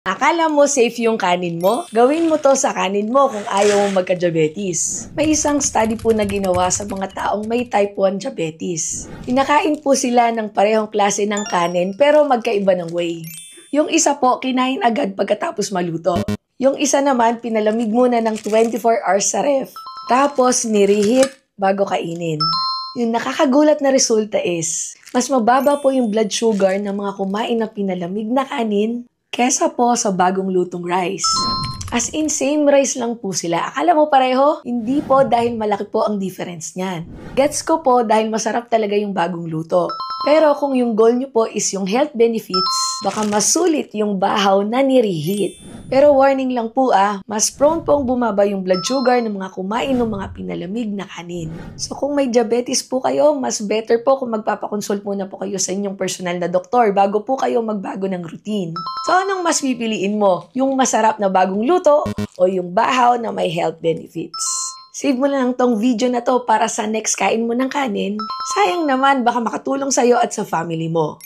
Akala mo safe yung kanin mo? Gawin mo to sa kanin mo kung ayaw mong magka-diabetes. May isang study po na ginawa sa mga taong may type 1 diabetes. Kinakain po sila ng parehong klase ng kanin pero magkaiba ng way. Yung isa po, kinain agad pagkatapos maluto. Yung isa naman, pinalamig muna ng 24 hours sa ref. Tapos, nireheat bago kainin. Yung nakakagulat na resulta is, mas mababa po yung blood sugar ng mga kumain na pinalamig na kanin kesa po sa bagong lutong rice. As in, same rice lang po sila. Akala mo pareho? Hindi po dahil malaki po ang difference niyan. Gets ko po dahil masarap talaga yung bagong luto. Pero kung yung goal nyo po is yung health benefits, baka masulit yung bahaw na nireheat. Pero warning lang po mas prone pong bumaba yung blood sugar ng mga kumain ng mga pinalamig na kanin. So kung may diabetes po kayo, mas better po kung magpapakonsult muna po kayo sa inyong personal na doktor bago po kayo magbago ng routine. So anong mas pipiliin mo? Yung masarap na bagong luto o yung bahaw na may health benefits? Save mo na lang tong video na to para sa next kain mo ng kanin. Sayang naman, baka makatulong sa'yo at sa family mo.